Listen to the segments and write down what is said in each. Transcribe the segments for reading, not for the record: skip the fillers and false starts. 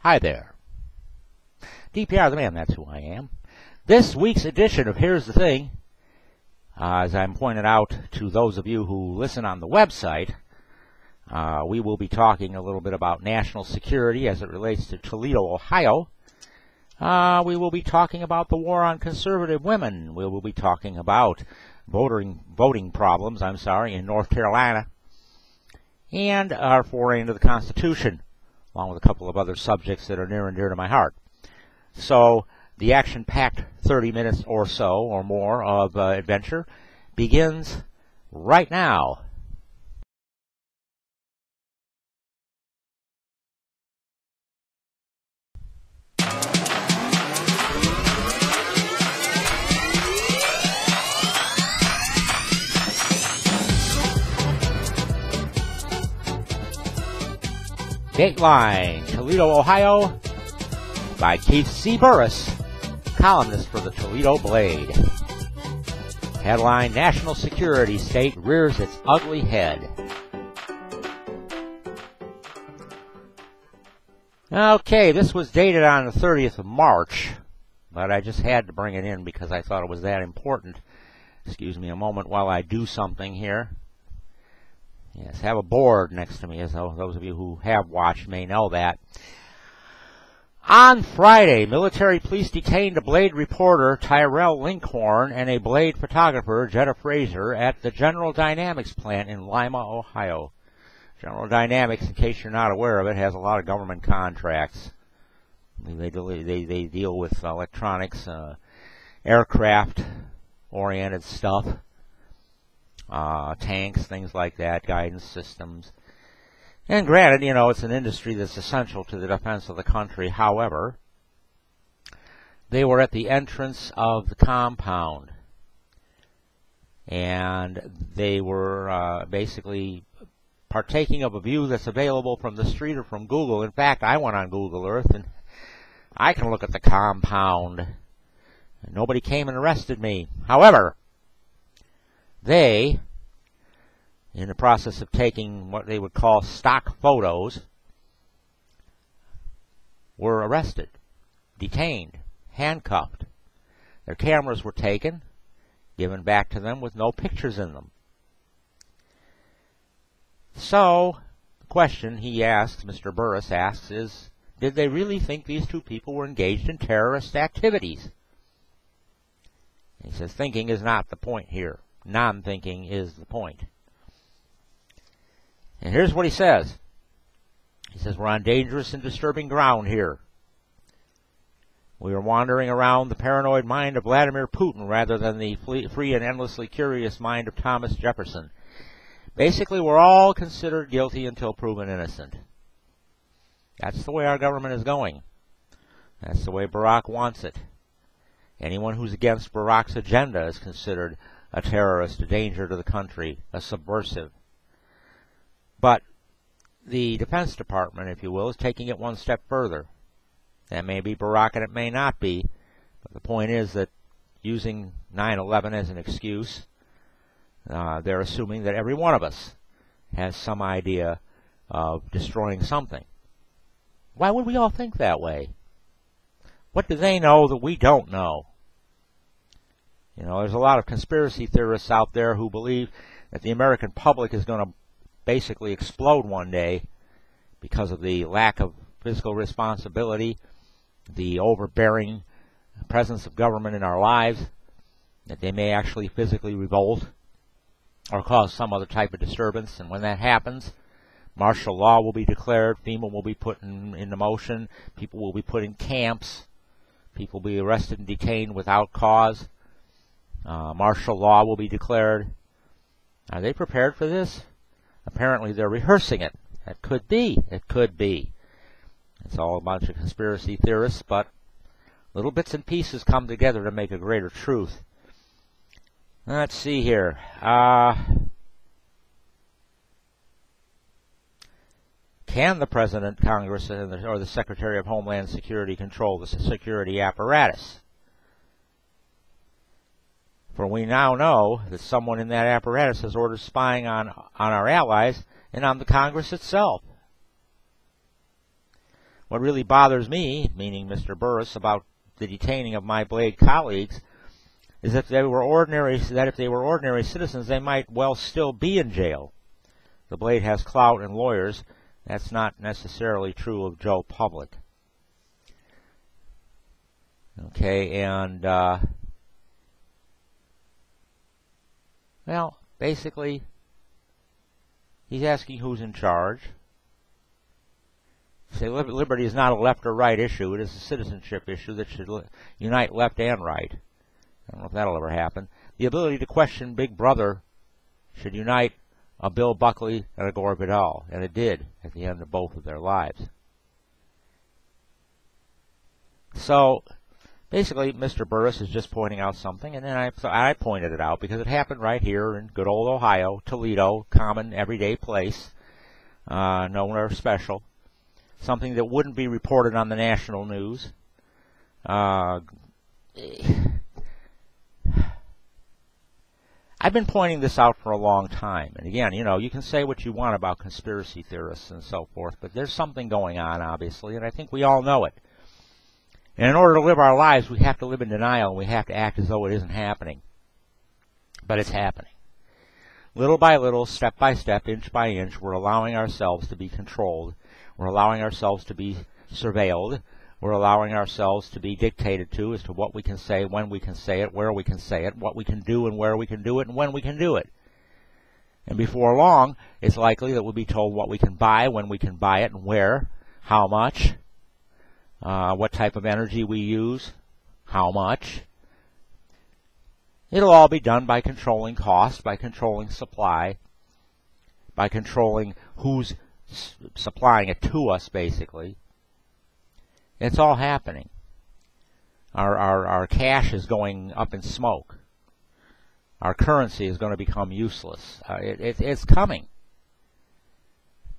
Hi there. DPR the man, that's who I am. This week's edition of Here's the Thing, as I'm pointed out to those of you who listen on the website, we will be talking a little bit about national security as it relates to Toledo, Ohio. We will be talking about the war on conservative women. We will be talking about voting problems, in North Carolina, and our foray into the Constitution, along with a couple of other subjects that are near and dear to my heart. So the action-packed 30 minutes or so or more of adventure begins right now. Dateline, Toledo, Ohio, by Keith C. Burris, columnist for the Toledo Blade. Headline, National Security State Rears Its Ugly Head. Okay, this was dated on the 30th of March, but I just had to bring it in because I thought it was that important. Excuse me a moment while I do something here. Yes, have a board next to me, as those of you who have watched may know that. On Friday, military police detained a Blade reporter, Tyrell Linkhorn, and a Blade photographer, Jetta Fraser, at the General Dynamics plant in Lima, Ohio. General Dynamics, in case you're not aware of it, has a lot of government contracts. They deal with electronics, aircraft-oriented stuff. Tanks, things like that, guidance systems. And granted, it's an industry that's essential to the defense of the country. However, they were at the entrance of the compound, and they were basically partaking of a view that's available from the street or from Google. In fact, I went on Google Earth, and I can look at the compound, and nobody came and arrested me. However, they, in the process of taking what they would call stock photos, were arrested, detained, handcuffed. Their cameras were taken, given back to them with no pictures in them. So, the question he asks, Mr. Burris asks, is, did they really think these two people were engaged in terrorist activities? He says, thinking is not the point here. Non-thinking is the point. And here's what he says. He says, we're on dangerous and disturbing ground here. We are wandering around the paranoid mind of Vladimir Putin rather than the free and endlessly curious mind of Thomas Jefferson. Basically, we're all considered guilty until proven innocent. That's the way our government is going. That's the way Barack wants it. Anyone who's against Barack's agenda is considered a terrorist, a danger to the country, a subversive. But the Defense Department, if you will, is taking it one step further. That may be Barack and it may not be, but the point is that using 9/11 as an excuse, they're assuming that every one of us has some idea of destroying something. Why would we all think that way? What do they know that we don't know? There's a lot of conspiracy theorists out there who believe that the American public is going to basically explode one day because of the lack of fiscal responsibility, the overbearing presence of government in our lives, that they may actually physically revolt or cause some other type of disturbance. And when that happens, martial law will be declared, FEMA will be put into motion, people will be put in camps, people will be arrested and detained without cause. Martial law will be declared. Are they prepared for this? Apparently they're rehearsing it. That could be. It could be. It's all a bunch of conspiracy theorists, but little bits and pieces come together to make a greater truth. Let's see here. Can the President, Congress, or the Secretary of Homeland Security control the security apparatus? For we now know that someone in that apparatus has ordered spying on our allies and on the Congress itself. what really bothers me, meaning Mr. Burris, about the detaining of my Blade colleagues, is that if they were ordinary citizens, they might well still be in jail. The Blade has clout and lawyers. That's not necessarily true of Joe Public. Okay, and, well, basically, he's asking who's in charge. Say liberty is not a left or right issue. It is a citizenship issue that should unite left and right. I don't know if that'll ever happen. The ability to question Big Brother should unite a Bill Buckley and a Gore Vidal, and it did at the end of both of their lives. So, basically, Mr. Burris is just pointing out something, and then I pointed it out because it happened right here in good old Ohio, Toledo, common, everyday place, nowhere special. Something that wouldn't be reported on the national news. I've been pointing this out for a long time. And again, you know, you can say what you want about conspiracy theorists and so forth, but there's something going on, obviously, and I think we all know it. And in order to live our lives, we have to live in denial, and we have to act as though it isn't happening. But it's happening. Little by little, step by step, inch by inch, we're allowing ourselves to be controlled. We're allowing ourselves to be surveilled. We're allowing ourselves to be dictated to as to what we can say, when we can say it, where we can say it, what we can do and where we can do it, and when we can do it. And before long, it's likely that we'll be told what we can buy, when we can buy it, and where, how much, what type of energy we use, how much. It'll all be done by controlling cost, by controlling supply, by controlling who's supplying it to us, basically. It's all happening. Our cash is going up in smoke. Our currency is going to become useless. It's coming.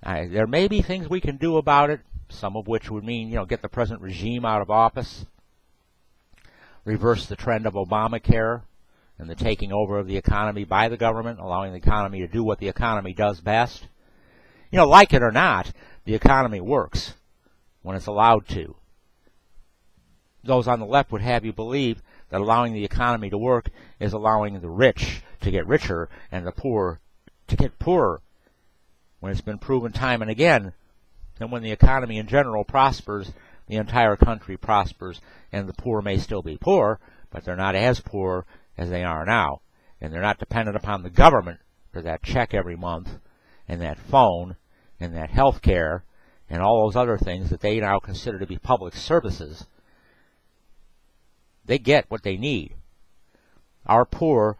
There may be things we can do about it, some of which would mean, you know, get the present regime out of office, reverse the trend of Obamacare and the taking over of the economy by the government, allowing the economy to do what the economy does best. You know, like it or not, the economy works when it's allowed to. Those on the left would have you believe that allowing the economy to work is allowing the rich to get richer and the poor to get poorer, when it's been proven time and again that when the economy in general prospers, the entire country prospers, and the poor may still be poor, but they're not as poor as they are now, and they're not dependent upon the government for that check every month, and that phone, and that health care, and all those other things that they now consider to be public services. They get what they need. Our poor,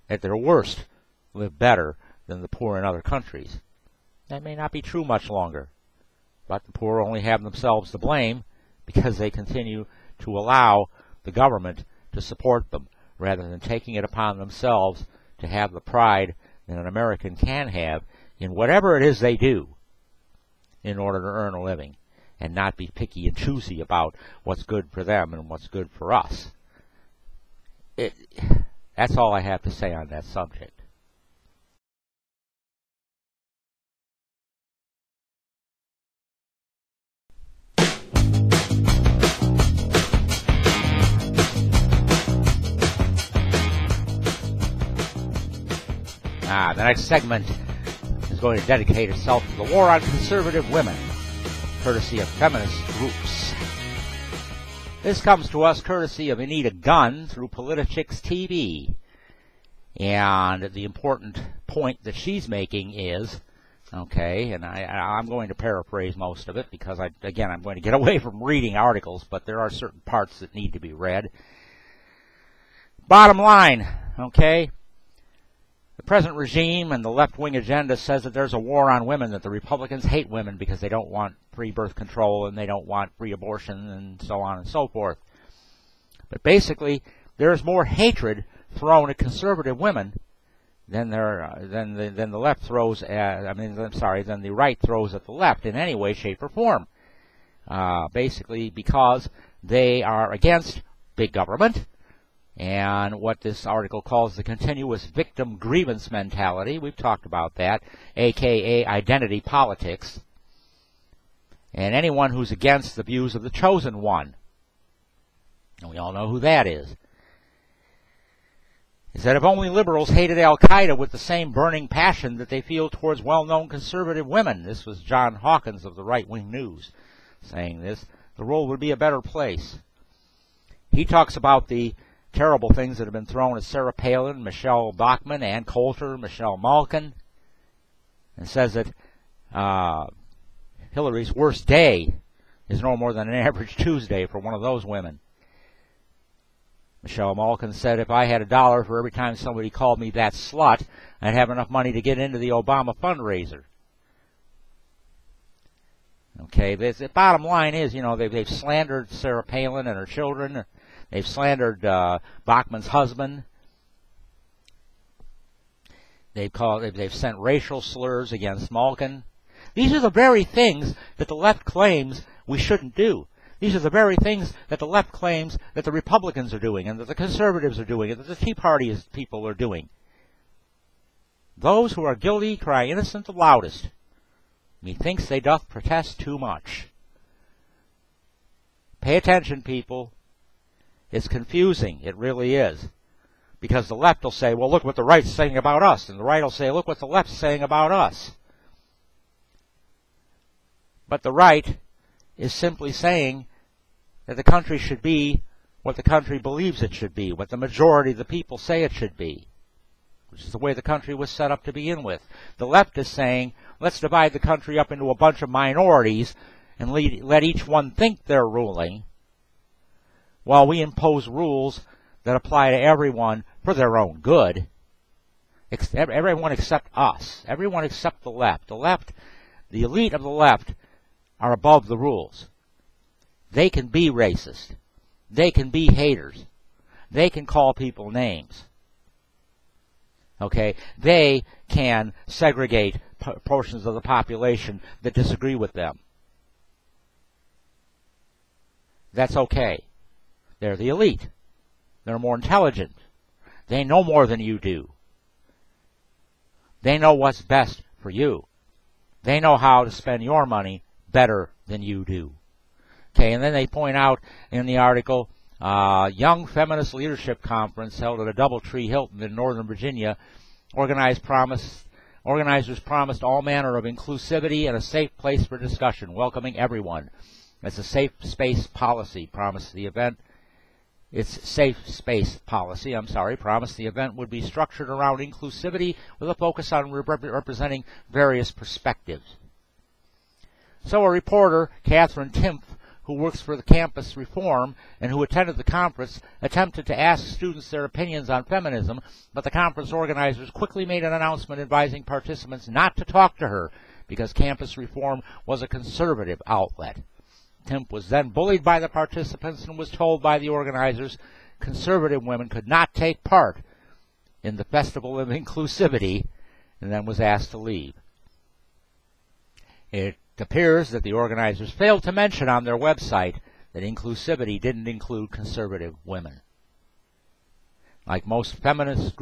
at their worst, live better than the poor in other countries. That may not be true much longer, but the poor only have themselves to blame because they continue to allow the government to support them, rather than taking it upon themselves to have the pride that an American can have in whatever it is they do in order to earn a living, and not be picky and choosy about what's good for them and what's good for us. That's all I have to say on that subject. The next segment is going to dedicate itself to the war on conservative women, courtesy of feminist groups. This comes to us courtesy of Anita Gunn through Politichicks TV. And the important point that she's making is, okay, and I'm going to paraphrase most of it because, I'm going to get away from reading articles, but there are certain parts that need to be read. Bottom line, okay, the present regime and the left-wing agenda says that there's a war on women, that the Republicans hate women because they don't want free birth control and they don't want free abortion and so on and so forth. But basically, there's more hatred thrown at conservative women than the left throws at, than the right throws at the left in any way, shape, or form. Basically, because they are against big government and what this article calls the continuous victim grievance mentality. We've talked about that, aka identity politics. and anyone who's against the views of the chosen one. And we all know who that is. He said, if only liberals hated Al-Qaeda with the same burning passion that they feel towards well-known conservative women. This was John Hawkins of the Right-Wing News saying this. The world would be a better place. He talks about the terrible things that have been thrown at Sarah Palin, Michelle Bachmann, Ann Coulter, Michelle Malkin, and says that Hillary's worst day is no more than an average Tuesday for one of those women. Michelle Malkin said, if I had $1 for every time somebody called me that slut, I'd have enough money to get into the Obama fundraiser. Okay, the bottom line is, you know, they've slandered Sarah Palin and her children. They've slandered Bachmann's husband. They've sent racial slurs against Malkin. These are the very things that the left claims we shouldn't do. These are the very things that the left claims that the Republicans are doing and that the conservatives are doing and that the Tea Party people are doing. Those who are guilty cry innocent the loudest. Methinks they doth protest too much. Pay attention, people. It's confusing. It really is. Because the left will say, well, look what the right's saying about us. And the right will say, look what the left's saying about us. But the right is simply saying that the country should be what the country believes it should be, what the majority of the people say it should be, which is the way the country was set up to begin with. The left is saying, let's divide the country up into a bunch of minorities and let each one think they're ruling, while we impose rules that apply to everyone for their own good. Everyone except us. Everyone except the left. The elite of the left are above the rules. They can be racist. They can be haters. They can call people names. Okay? They can segregate portions of the population that disagree with them. That's okay. They're the elite. They're more intelligent. They know more than you do. They know what's best for you. They know how to spend your money better than you do. Okay, and then they point out in the article, Young Feminist Leadership Conference held at a Doubletree Hilton in Northern Virginia. Organizers promised all manner of inclusivity and a safe place for discussion, welcoming everyone. It's a safe space policy, promised the event. Promised the event would be structured around inclusivity with a focus on representing various perspectives. So a reporter, Catherine Timpf, who works for the Campus Reform and who attended the conference, attempted to ask students their opinions on feminism, but the conference organizers quickly made an announcement advising participants not to talk to her because Campus Reform was a conservative outlet. Timpf was then bullied by the participants and was told by the organizers conservative women could not take part in the Festival of Inclusivity, and then was asked to leave. It appears that the organizers failed to mention on their website that inclusivity didn't include conservative women. Looks like most feminist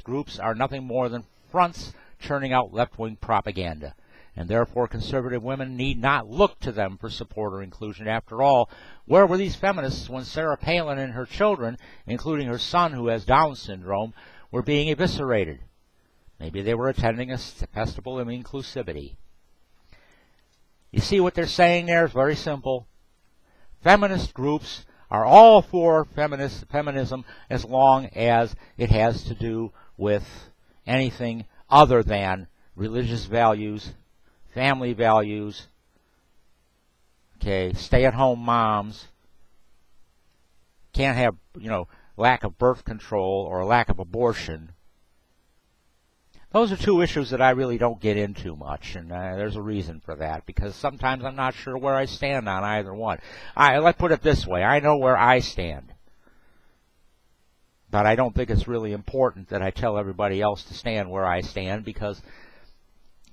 groups are nothing more than fronts churning out left-wing propaganda, and therefore conservative women need not look to them for support or inclusion. After all, where were these feminists when Sarah Palin and her children, including her son who has Down syndrome, were being eviscerated? Maybe they were attending a festival of inclusivity. You see what they're saying there is very simple. Feminist groups are all for feminism as long as it has to do with anything other than religious values, family values, okay, stay-at-home moms, can't have, lack of birth control or a lack of abortion. Those are two issues that I really don't get into much, and there's a reason for that, because sometimes I'm not sure where I stand on either one. Let's put it this way. I know where I stand, but I don't think it's really important that I tell everybody else to stand where I stand, because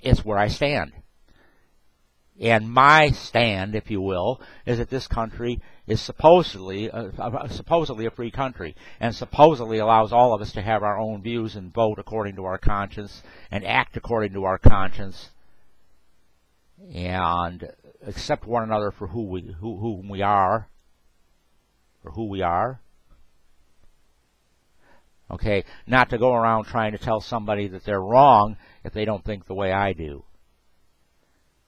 it's where I stand. And my stand, if you will, is that this country is supposedly a free country, and supposedly allows all of us to have our own views and vote according to our conscience and act according to our conscience and accept one another for who we are. Okay, not to go around trying to tell somebody that they're wrong if they don't think the way I do.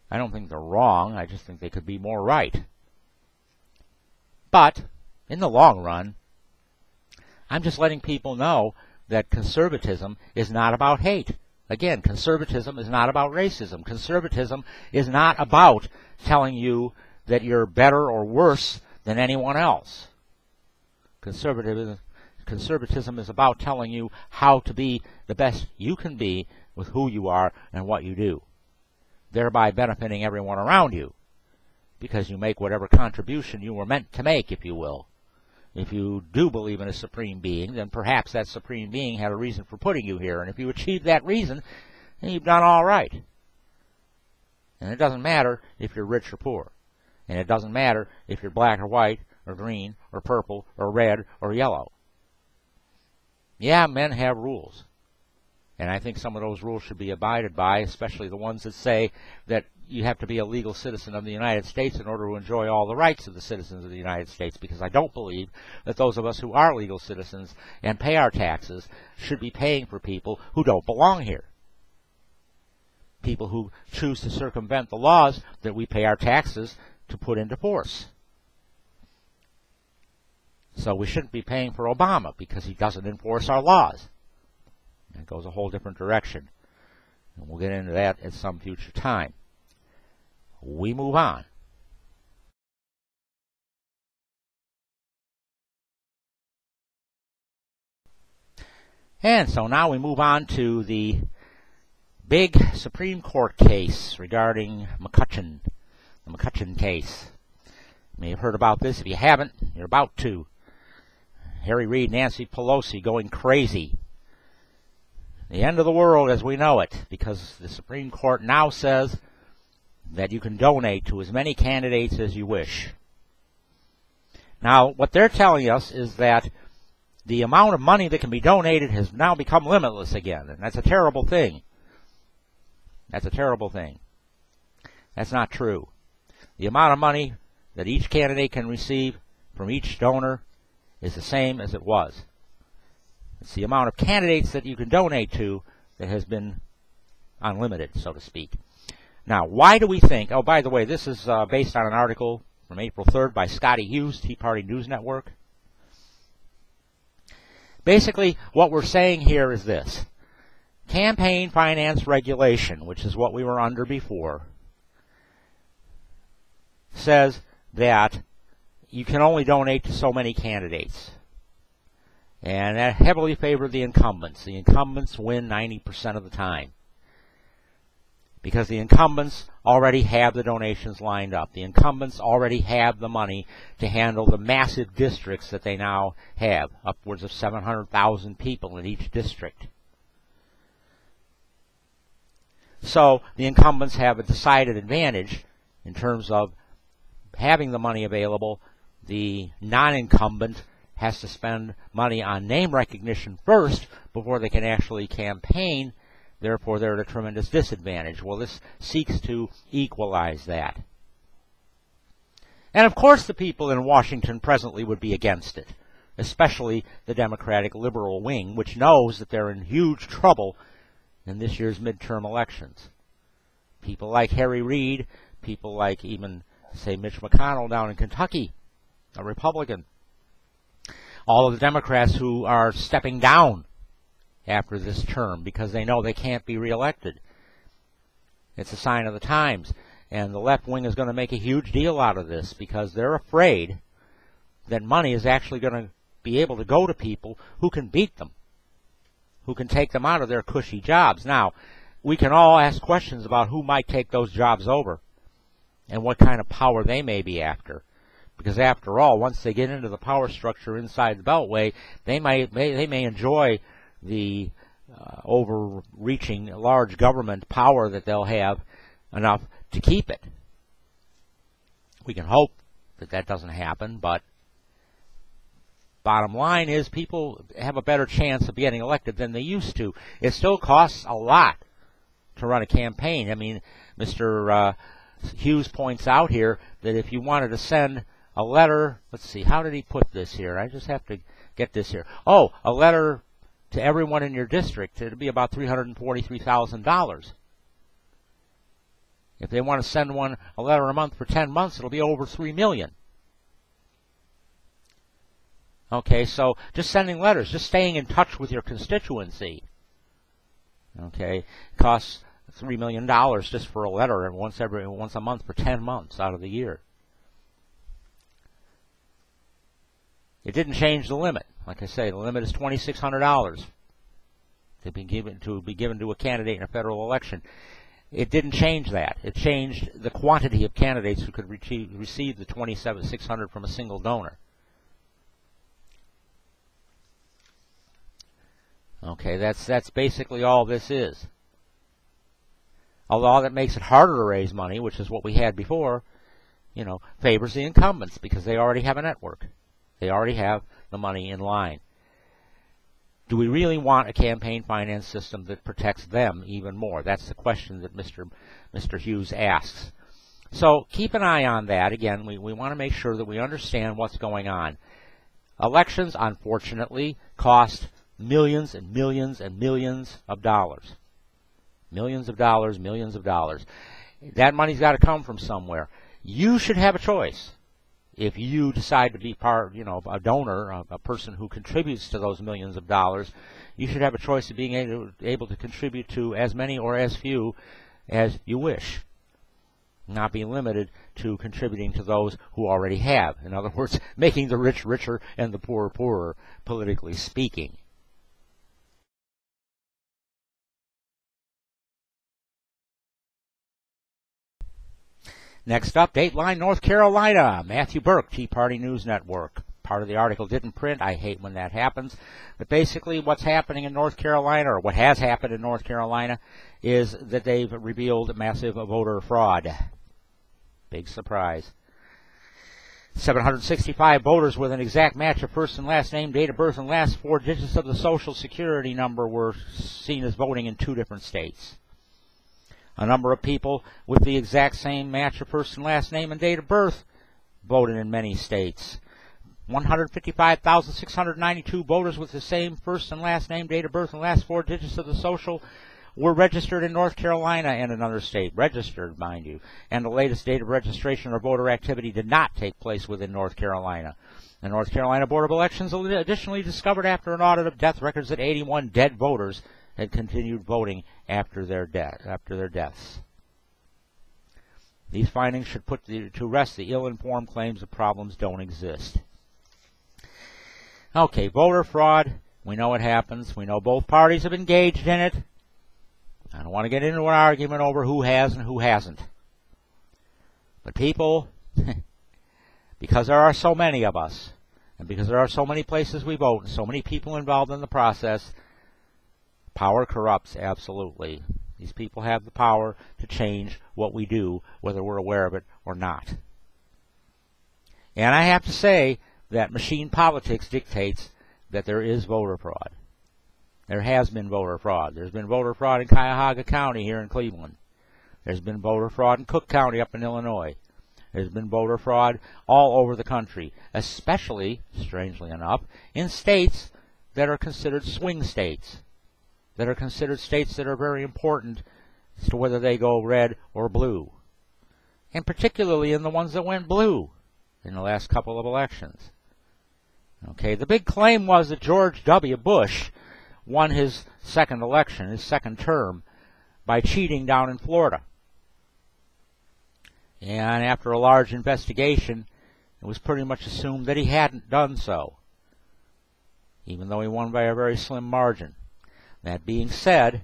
I don't think they're wrong, I just think they could be more right. But, in the long run, I'm just letting people know that conservatism is not about hate. Again, conservatism is not about racism. Conservatism is not about telling you that you're better or worse than anyone else. Conservatism is about telling you how to be the best you can be with who you are and what you do, thereby benefiting everyone around you, because you make whatever contribution you were meant to make, if you will. If you do believe in a supreme being, then perhaps that supreme being had a reason for putting you here, and if you achieve that reason, then you've done all right. And it doesn't matter if you're rich or poor, and it doesn't matter if you're black or white, or green, or purple, or red, or yellow. Yeah, men have rules, and I think some of those rules should be abided by, especially the ones that say that you have to be a legal citizen of the United States in order to enjoy all the rights of the citizens of the United States, because I don't believe that those of us who are legal citizens and pay our taxes should be paying for people who don't belong here. People who choose to circumvent the laws that we pay our taxes to put into force. So we shouldn't be paying for Obama because he doesn't enforce our laws. It goes a whole different direction. And we'll get into that at some future time. We move on. And so now we move on to the big Supreme Court case regarding McCutcheon, the McCutcheon case. You may have heard about this. If you haven't, you're about to. Harry Reid, Nancy Pelosi going crazy. The end of the world as we know it, because the Supreme Court now says that you can donate to as many candidates as you wish. Now, what they're telling us is that the amount of money that can be donated has now become limitless again, and that's a terrible thing. That's a terrible thing. That's not true. The amount of money that each candidate can receive from each donor is the same as it was. It's the amount of candidates that you can donate to that has been unlimited, so to speak. Now, why do we think, oh, by the way, this is based on an article from April 3rd by Scotty Hughes, Tea Party News Network. Basically, what we're saying here is this. Campaign finance regulation, which is what we were under before, says that you can only donate to so many candidates. And that heavily favored the incumbents. The incumbents win 90% of the time, because the incumbents already have the donations lined up. The incumbents already have the money to handle the massive districts that they now have, upwards of 700,000 people in each district. So the incumbents have a decided advantage in terms of having the money available. The non-incumbent has to spend money on name recognition first before they can actually campaign. Therefore, they're at a tremendous disadvantage. Well, this seeks to equalize that. And of course the people in Washington presently would be against it, especially the Democratic liberal wing, which knows that they're in huge trouble in this year's midterm elections. People like Harry Reid, people like even, say, Mitch McConnell down in Kentucky, a Republican. All of the Democrats who are stepping down after this term because they know they can't be reelected. It's a sign of the times. And the left wing is going to make a huge deal out of this because they're afraid that money is actually going to be able to go to people who can beat them, who can take them out of their cushy jobs. Now, we can all ask questions about who might take those jobs over and what kind of power they may be after. Because after all, once they get into the power structure inside the Beltway, they may enjoy the overreaching large government power that they'll have enough to keep it. We can hope that that doesn't happen, but bottom line is people have a better chance of getting elected than they used to. It still costs a lot to run a campaign. I mean, Mr. Hughes points out here that if you wanted to send a letter, let's see, how did he put this here? I just have to get this here. Oh, a letter to everyone in your district, it'd be about $343,000. If they want to send a letter a month for 10 months, it'll be over $3 million. Okay, so just sending letters, just staying in touch with your constituency, okay, costs $3 million just for a letter and once a month for 10 months out of the year. It didn't change the limit. Like I say, the limit is $2,600 to be given to a candidate in a federal election. It didn't change that. It changed the quantity of candidates who could receive the $2,600 from a single donor. Okay, that's basically all this is. Although that makes it harder to raise money, which is what we had before, favors the incumbents because they already have a network. They already have the money in line. Do we really want a campaign finance system that protects them even more? That's the question that Mr. Hughes asks. So keep an eye on that. Again, we want to make sure that we understand what's going on. Elections, unfortunately, cost millions and millions and millions of dollars. Millions of dollars, millions of dollars. That money's got to come from somewhere. You should have a choice. If you decide to be a donor, a person who contributes to those millions of dollars, you should have a choice of being able to contribute to as many or as few as you wish. Not be limited to contributing to those who already have. In other words, making the rich richer and the poor poorer, politically speaking. Next up, Dateline, North Carolina. Matthew Burke, Tea Party News Network. Part of the article didn't print. I hate when that happens. But basically what's happening in North Carolina, or what has happened in North Carolina, is that they've revealed massive voter fraud. Big surprise. 765 voters with an exact match of first and last name, date of birth, and last four digits of the Social Security number were seen as voting in 2 different states. A number of people with the exact same match of first and last name and date of birth voted in many states. 155,692 voters with the same first and last name, date of birth, and last 4 digits of the Social were registered in North Carolina and another state. Registered, mind you. And the latest date of registration or voter activity did not take place within North Carolina. The North Carolina Board of Elections additionally discovered after an audit of death records that 81 dead voters had continued voting after their deaths. These findings should put to rest the ill-informed claims that problems don't exist. Okay, voter fraud. We know it happens. We know both parties have engaged in it. I don't want to get into an argument over who has and who hasn't. But people, because there are so many of us, and because there are so many places we vote, and so many people involved in the process, power corrupts, absolutely. These people have the power to change what we do, whether we're aware of it or not. And I have to say that machine politics dictates that there is voter fraud. There has been voter fraud. There's been voter fraud in Cuyahoga County here in Cleveland. There's been voter fraud in Cook County up in Illinois. There's been voter fraud all over the country, especially, strangely enough, in states that are considered swing states, that are considered states that are very important as to whether they go red or blue, and particularly in the ones that went blue in the last couple of elections. Okay, the big claim was that George W. Bush won his second election, his second term, by cheating down in Florida. And after a large investigation, it was pretty much assumed that he hadn't done so, even though he won by a very slim margin. That being said,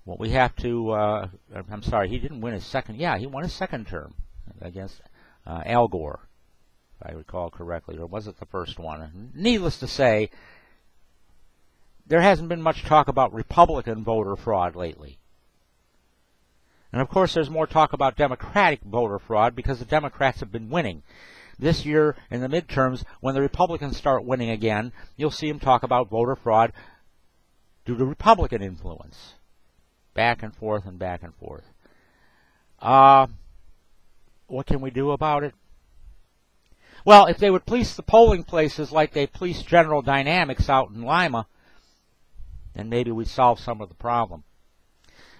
what we have to, I'm sorry, he didn't win his second, he won his second term against Al Gore, if I recall correctly, or was it the first one? Needless to say, there hasn't been much talk about Republican voter fraud lately. And of course there's more talk about Democratic voter fraud because the Democrats have been winning. This year, in the midterms, when the Republicans start winning again, you'll see them talk about voter fraud due to Republican influence. Back and forth and back and forth. What can we do about it? Well, if they would police the polling places like they police General Dynamics out in Lima, then maybe we'd solve some of the problem.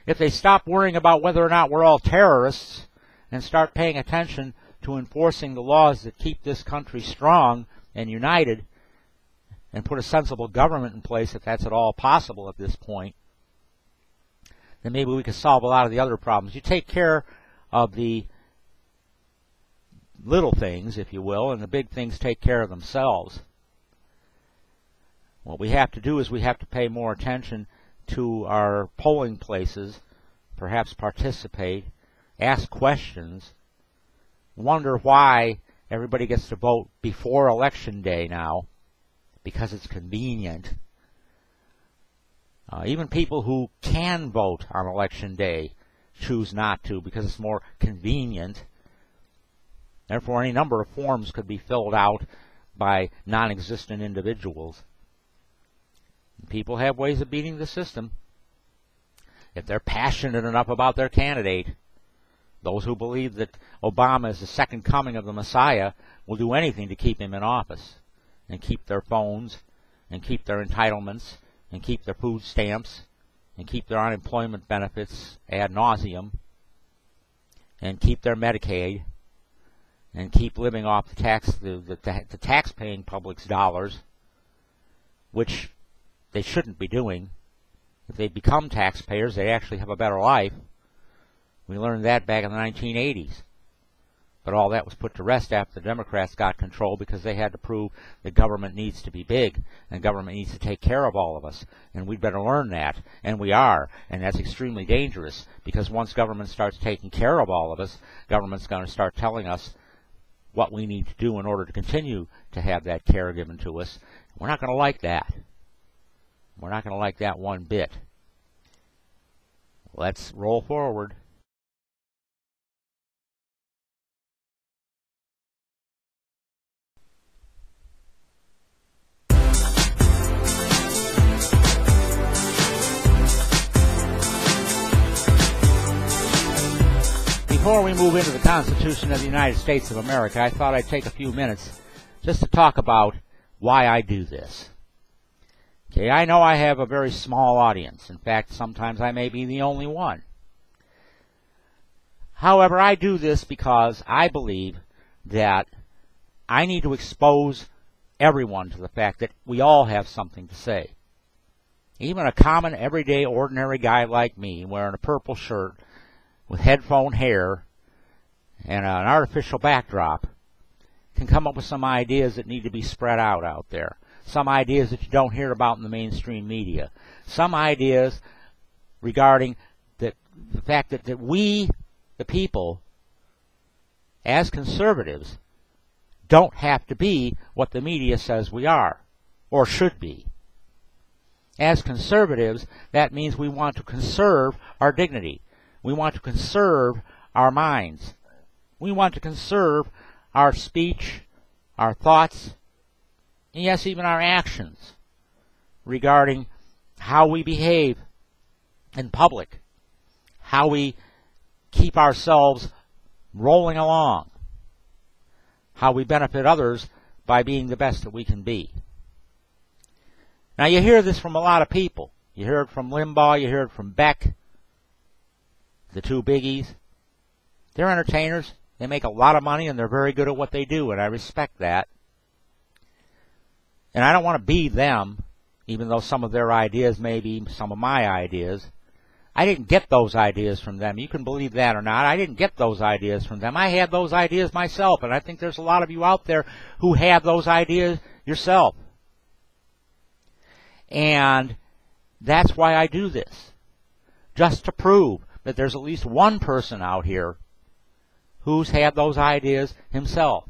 If they stop worrying about whether or not we're all terrorists and start paying attention to enforcing the laws that keep this country strong and united, and put a sensible government in place, if that's at all possible at this point, then maybe we could solve a lot of the other problems. You take care of the little things, if you will, and the big things take care of themselves. What we have to do is we have to pay more attention to our polling places, perhaps participate, ask questions, wonder why everybody gets to vote before Election Day now, because it's convenient. Even people who can vote on Election Day choose not to because it's more convenient. Therefore, any number of forms could be filled out by non-existent individuals. People have ways of beating the system. If they're passionate enough about their candidate, those who believe that Obama is the second coming of the Messiah will do anything to keep him in office, and keep their phones, and keep their entitlements, and keep their food stamps, and keep their unemployment benefits ad nauseum, and keep their Medicaid, and keep living off the tax-paying public's dollars, which they shouldn't be doing. If they become taxpayers, they actually have a better life. We learned that back in the 1980s. But all that was put to rest after the Democrats got control because they had to prove that government needs to be big and government needs to take care of all of us. And we'd better learn that. And we are. And that's extremely dangerous because once government starts taking care of all of us, government's going to start telling us what we need to do in order to continue to have that care given to us. We're not going to like that. We're not going to like that one bit. Let's roll forward. Before we move into the Constitution of the United States of America, I thought I'd take a few minutes just to talk about why I do this. Okay, I know I have a very small audience. In fact, sometimes I may be the only one. However, I do this because I believe that I need to expose everyone to the fact that we all have something to say. Even a common, everyday, ordinary guy like me wearing a purple shirt with headphone hair and an artificial backdrop can come up with some ideas that need to be spread out there. Some ideas that you don't hear about in the mainstream media. Some ideas regarding the fact that we, the people, as conservatives, don't have to be what the media says we are, or should be. As conservatives, that means we want to conserve our dignity. We want to conserve our minds. We want to conserve our speech, our thoughts, and yes, even our actions regarding how we behave in public, how we keep ourselves rolling along, how we benefit others by being the best that we can be. Now, you hear this from a lot of people. You hear it from Limbaugh, you hear it from Beck, the two biggies. They're entertainers. They make a lot of money, and they're very good at what they do, and I respect that. And I don't want to be them, even though some of their ideas may be some of my ideas. I didn't get those ideas from them. You can believe that or not. I didn't get those ideas from them. I had those ideas myself, and I think there's a lot of you out there who have those ideas yourself. And that's why I do this, just to prove that there's at least one person out here who's had those ideas himself.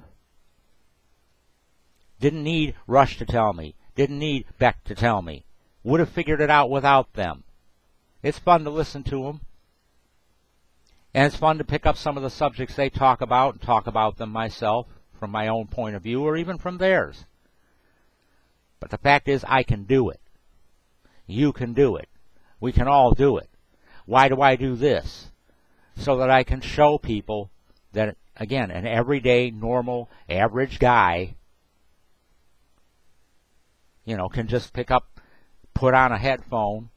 Didn't need Rush to tell me. Didn't need Beck to tell me. Would have figured it out without them. It's fun to listen to them. And it's fun to pick up some of the subjects they talk about and talk about them myself from my own point of view or even from theirs. But the fact is, I can do it. You can do it. We can all do it. Why do I do this? so that I can show people that, again, an everyday, normal, average guy, you know, can just pick up, put on a headphone,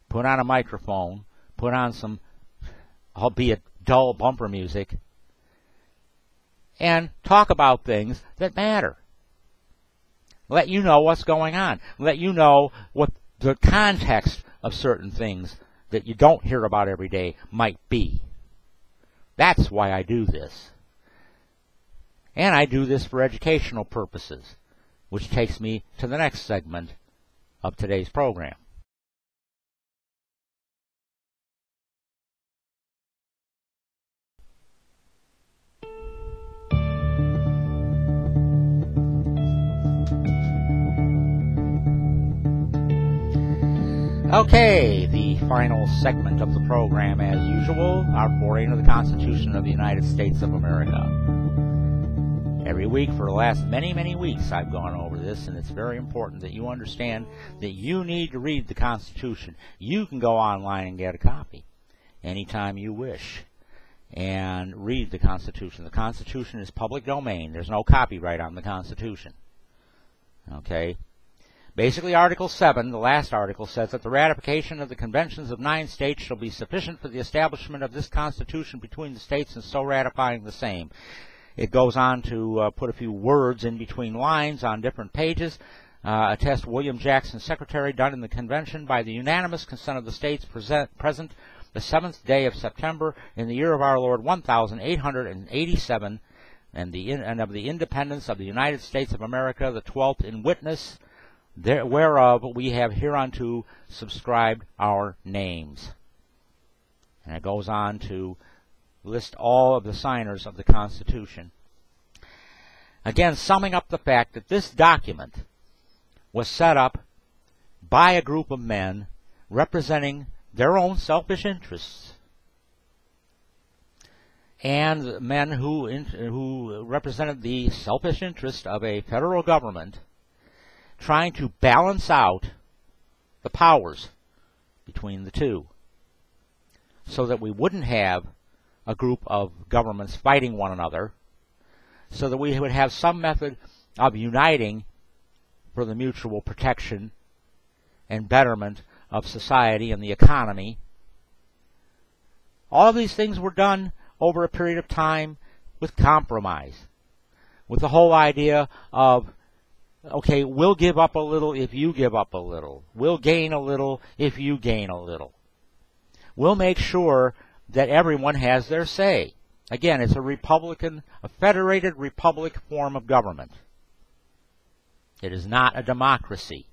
put on a microphone, put on some, albeit dull bumper music, and talk about things that matter. Let you know what's going on. Let you know what the context of certain things that you don't hear about every day might be. That's why I do this. And I do this for educational purposes, which takes me to the next segment of today's program. Okay, the final segment of the program, as usual, our foray into the Constitution of the United States of America. Every week for the last many, many weeks I've gone over this, and it's very important that you understand that you need to read the Constitution. You can go online and get a copy anytime you wish and read the Constitution. The Constitution is public domain. There's no copyright on the Constitution. Okay? Basically, Article 7, the last article, says that the ratification of the conventions of 9 states shall be sufficient for the establishment of this Constitution between the states and so ratifying the same. It goes on to put a few words in between lines on different pages. Attest William Jackson, Secretary, done in the convention by the unanimous consent of the states present the 7th day of September in the year of our Lord 1887 and of the independence of the United States of America, the 12th in witness whereof we have hereunto subscribed our names. And it goes on to list all of the signers of the Constitution. Again, summing up the fact that this document was set up by a group of men representing their own selfish interests, and men who represented the selfish interest of a federal government trying to balance out the powers between the two, so that we wouldn't have a group of governments fighting one another, so that we would have some method of uniting for the mutual protection and betterment of society and the economy. All of these things were done over a period of time with compromise, with the whole idea of, okay, we'll give up a little if you give up a little. We'll gain a little if you gain a little. We'll make sure that everyone has their say. Again, it's a federated republic form of government. It is not a democracy.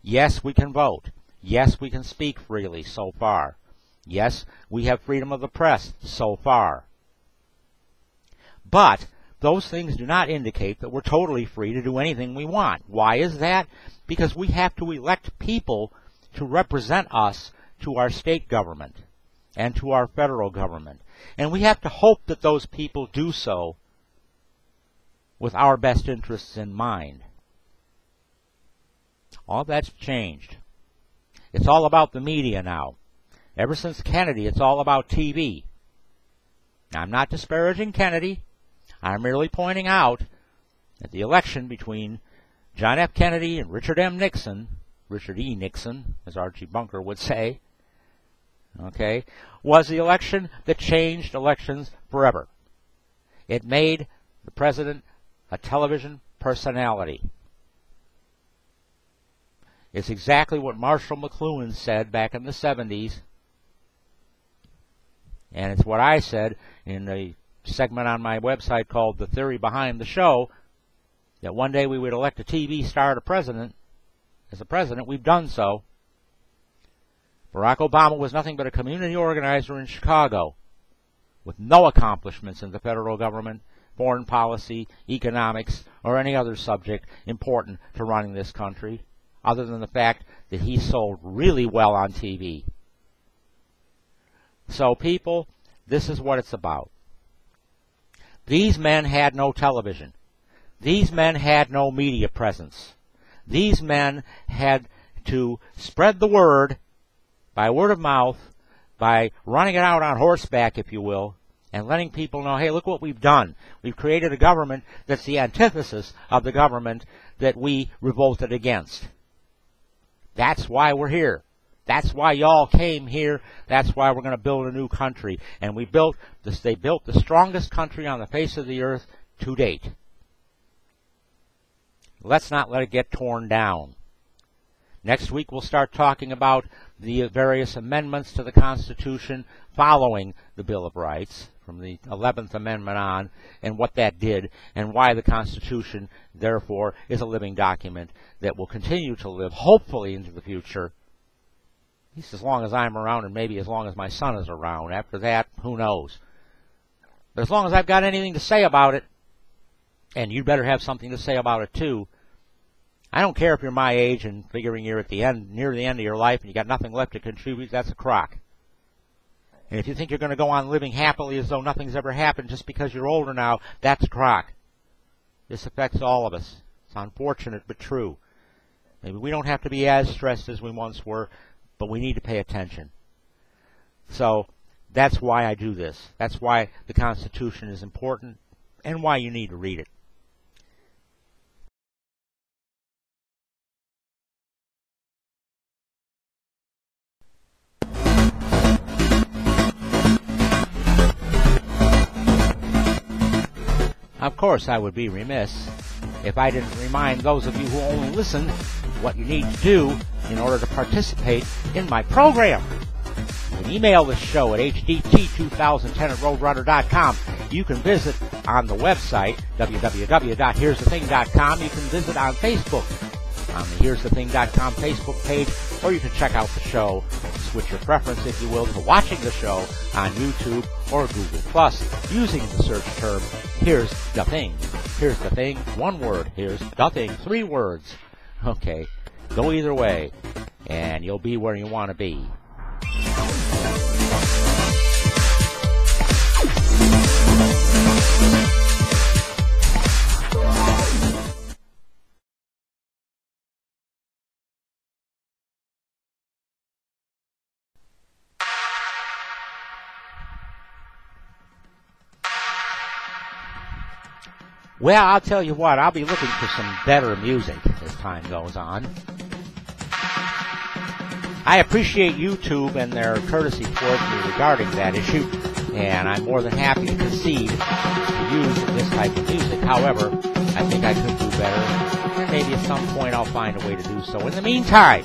Yes, we can vote. Yes, we can speak freely so far. Yes, we have freedom of the press so far. But those things do not indicate that we're totally free to do anything we want. Why is that? Because we have to elect people to represent us to our state government and to our federal government. And we have to hope that those people do so with our best interests in mind. All that's changed. It's all about the media now. Ever since Kennedy, it's all about TV. Now, I'm not disparaging Kennedy. I'm merely pointing out that the election between John F. Kennedy and Richard E. Nixon, as Archie Bunker would say, okay, was the election that changed elections forever. It made the president a television personality. It's exactly what Marshall McLuhan said back in the 70s, and it's what I said in a segment on my website called The Theory Behind the Show, that one day we would elect a TV star as a president. We've done so. Barack Obama was nothing but a community organizer in Chicago with no accomplishments in the federal government, foreign policy, economics, or any other subject important to running this country, other than the fact that he sold really well on TV. So, people, this is what it's about. These men had no television. These men had no media presence. These men had to spread the word by word of mouth by running it out on horseback, if you will, and letting people know, hey, look what we've done. We've created a government that's the antithesis of the government that we revolted against. That's why we're here. That's why y'all came here. That's why we're going to build a new country. And they built the strongest country on the face of the earth to date. Let's not let it get torn down. Next week we'll start talking about the various amendments to the Constitution following the Bill of Rights, from the 11th Amendment on, and what that did, and why the Constitution, therefore, is a living document that will continue to live, hopefully, into the future, at least as long as I'm around, and maybe as long as my son is around. After that, who knows? But as long as I've got anything to say about it, and you better have something to say about it too, I don't care if you're my age and figuring you're at the end, near the end of your life, and you got nothing left to contribute. That's a crock. And if you think you're going to go on living happily as though nothing's ever happened just because you're older now, that's a crock. This affects all of us. It's unfortunate but true. Maybe we don't have to be as stressed as we once were, but we need to pay attention. So that's why I do this. That's why the Constitution is important and why you need to read it. Of course, I would be remiss if I didn't remind those of you who only listen what you need to do in order to participate in my program. You can email the show at hdt2010@roadrunner.com. You can visit on the website, www.heresdathing.com. You can visit on Facebook, on the heresdathing.com Facebook page, or you can check out the show, switch your preference, if you will, to watching the show on YouTube or Google Plus using the search term Here's the Thing. Here's the Thing, one word. Here's the Thing, 3 words. Okay, go either way, and you'll be where you want to be. Well, I'll tell you what, I'll be looking for some better music as time goes on. I appreciate YouTube and their courtesy towards me regarding that issue, and I'm more than happy to concede to use this type of music. However, I think I could do better, and maybe at some point I'll find a way to do so. In the meantime,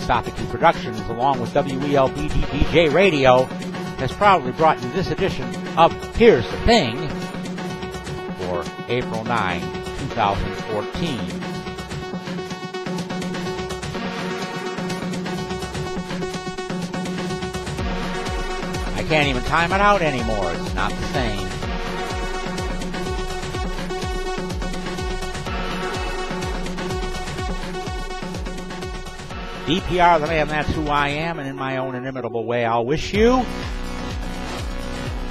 Stop Q Productions, along with WELBDPJ Radio, has proudly brought you this edition of Here's the Thing, for April 9, 2014. I can't even time it out anymore. It's not the same. DPR the man, that's who I am, and in my own inimitable way, I'll wish you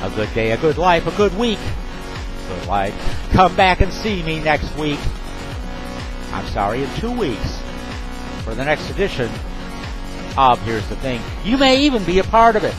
a good day, a good life, a good week. Good life. Come back and see me next week. I'm sorry, in 2 weeks, for the next edition of Here's the Thing. You may even be a part of it.